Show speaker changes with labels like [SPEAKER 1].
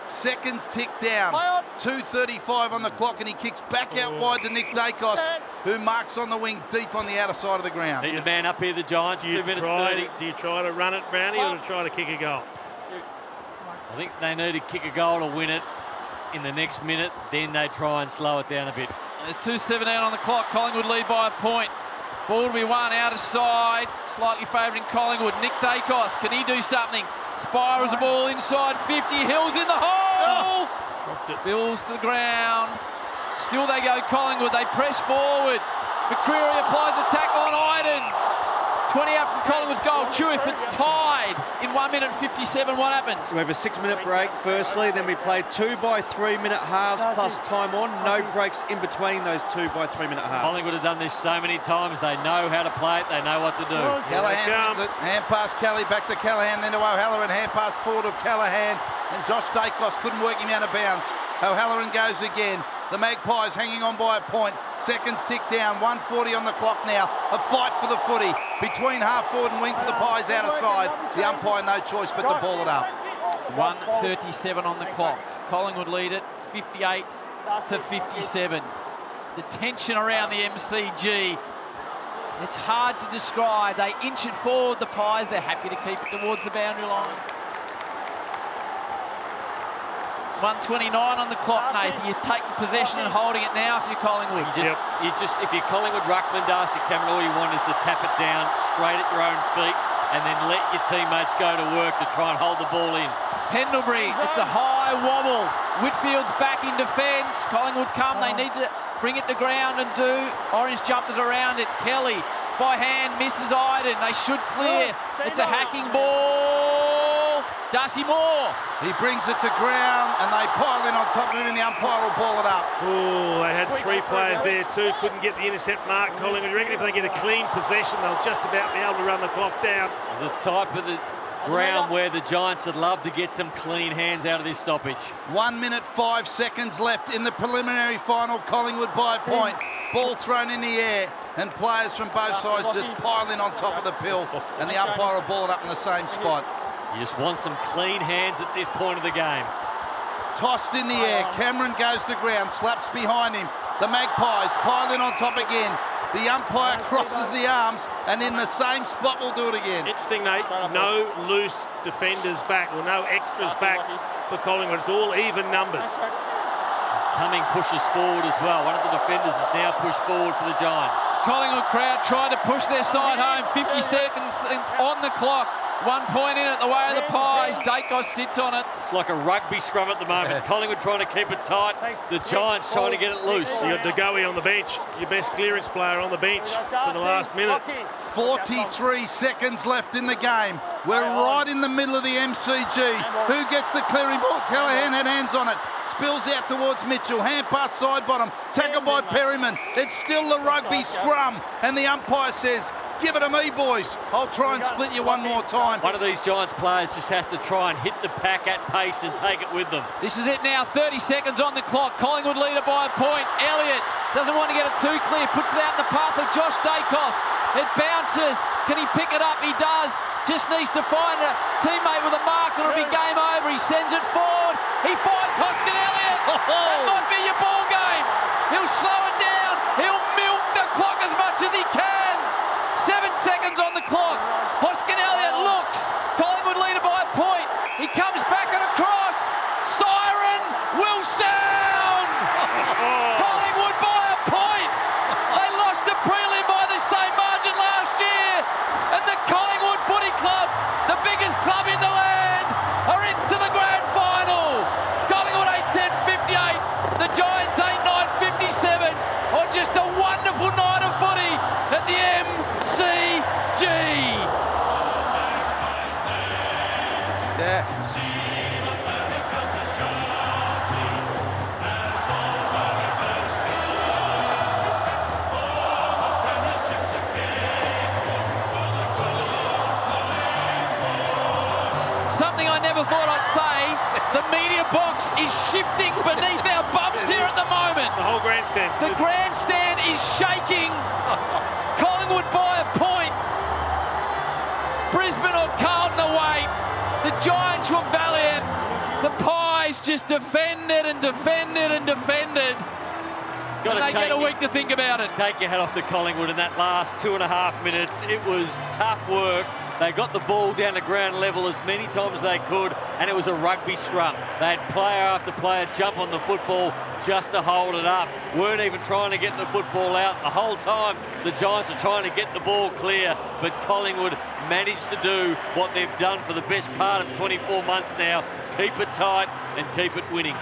[SPEAKER 1] Seconds tick down. 2:35 on the clock, and he kicks back out wide to Nick Dacos, who marks on the wing deep on the outer side of the ground.
[SPEAKER 2] Need a man up here, the Giants. 2 minutes 30.
[SPEAKER 3] Do you try to run it, Brownie, or to try to kick a goal?
[SPEAKER 2] I think they need to kick a goal to win it in the next minute. Then they try and slow it down a bit.
[SPEAKER 4] There's 2:17 on the clock. Collingwood lead by a point. Ball to be won out of side. Slightly favouring Collingwood. Nick Dacos, can he do something? Spirals the ball inside 50. Hills in the hole.
[SPEAKER 3] Dropped it.
[SPEAKER 4] Spills to the ground. Still they go Collingwood. They press forward. McCreary applies a tackle on Iden. 20 out from Collingwood's goal. Chew if it's tied in 1 minute 57. What happens?
[SPEAKER 5] We have a 6-minute break firstly, then we play 2 by 3 minute halves plus time on. No breaks in between those 2 by 3 minute halves.
[SPEAKER 2] Collingwood have done this so many times. They know how to play it. They know what to do.
[SPEAKER 1] Callaghan wins it. Hand pass Kelly, back to Callaghan, then to O'Halloran. Hand pass forward of Callaghan. And Josh Dacos couldn't work him out of bounds. O'Halloran goes again. The Magpies hanging on by a point. Seconds tick down. 1:40 on the clock now. A fight for the footy between half forward and wing for the Pies out of side. The umpire no choice but to ball it up.
[SPEAKER 4] 1:37 on the clock. Collingwood lead it 58 to 57. The tension around the MCG, it's hard to describe. They inch it forward, the Pies. They're happy to keep it towards the boundary line. 1:29 on the clock, Nathan. You're taking possession and holding it now if you're Collingwood.
[SPEAKER 2] If you're Collingwood ruckman, Darcy Cameron, all you want is to tap it down straight at your own feet and then let your teammates go to work to try and hold the ball in.
[SPEAKER 4] Pendlebury, it's a high wobble. Whitfield's back in defence. Collingwood come, they need to bring it to ground and do orange jumpers around it. Kelly, by hand, misses Iden. They should clear. It's a hacking ball. Darcy Moore.
[SPEAKER 1] He brings it to ground, and they pile in on top of him, and the umpire will ball it up.
[SPEAKER 3] Oh, they had 3 players there too. Couldn't get the intercept mark, Collingwood. You reckon if they get a clean possession, they'll just about be able to run the clock down?
[SPEAKER 2] This is the type of the ground where the Giants would love to get some clean hands out of this stoppage.
[SPEAKER 1] 1 minute 5 seconds left in the preliminary final. Collingwood by a point. Ball thrown in the air, and players from both sides just pile in on top of the pill, and the umpire will ball it up in the same spot.
[SPEAKER 2] You just want some clean hands at this point of the game.
[SPEAKER 1] Tossed in the air. Cameron goes to ground, slaps behind him. The Magpies pile in on top again. The umpire crosses the arms, and in the same spot will do it again.
[SPEAKER 3] Interesting, Nate. No loose defenders back, or no extras back for Collingwood. It's all even numbers.
[SPEAKER 2] Cumming pushes forward as well. One of the defenders is now pushed forward for the Giants.
[SPEAKER 4] Collingwood crowd trying to push their side home. 50 seconds on the clock. 1 point in it, the way of the Pies. Dacos sits on it.
[SPEAKER 2] It's like a rugby scrum at the moment. Collingwood trying to keep it tight. The Giants trying to get it loose.
[SPEAKER 3] You got DeGoey on the bench, your best clearance player on the bench for the last minute.
[SPEAKER 1] 43 seconds left in the game. We're right in the middle of the MCG. Who gets the clearing ball? Callaghan had hands on it. Spills out towards Mitchell. Hand pass side bottom. Tackled by Perryman. It's still the rugby scrum. And the umpire says, give it to me, boys. I'll try and split you one more time.
[SPEAKER 2] One of these Giants players just has to try and hit the pack at pace and take it with them.
[SPEAKER 4] This is it now. 30 seconds on the clock. Collingwood leader by a point. Elliott doesn't want to get it too clear. Puts it out in the path of Josh Dacos. It bounces. Can he pick it up? He does. Just needs to find a teammate with a mark. It'll be game over. He sends it forward. He finds Hoskin Elliott. That might be your ball game. He'll slow it down. He'll milk the clock as much as he can. 7 seconds on the clock. Hoskin Elliott looks. Collingwood leader by a point. He comes back and across. Siren will sound. Collingwood by a point. They lost the prelim by the same margin last year. And the Collingwood Footy Club, the biggest club in the land, are into the grand final. Collingwood 8-10-58. The Giants 8-9-57 on just a wonderful night of footy at the MCG.
[SPEAKER 1] Yeah.
[SPEAKER 4] Something I never thought I'd say, the media box is shifting beneath our bums here at the moment.
[SPEAKER 3] The whole grandstand.
[SPEAKER 4] The grandstand is shaking. Collingwood by a point. Brisbane or Carlton away. The Giants were valiant. The Pies just just defended and defended and defended. And they get a week to think about it.
[SPEAKER 2] Take your hat off to Collingwood in that last 2.5 minutes. It was tough work. They got the ball down to ground level as many times as they could, and it was a rugby scrum. They had player after player jump on the football just to hold it up. Weren't even trying to get the football out. The whole time, the Giants are trying to get the ball clear, but Collingwood managed to do what they've done for the best part of 24 months now. Keep it tight and keep it winning.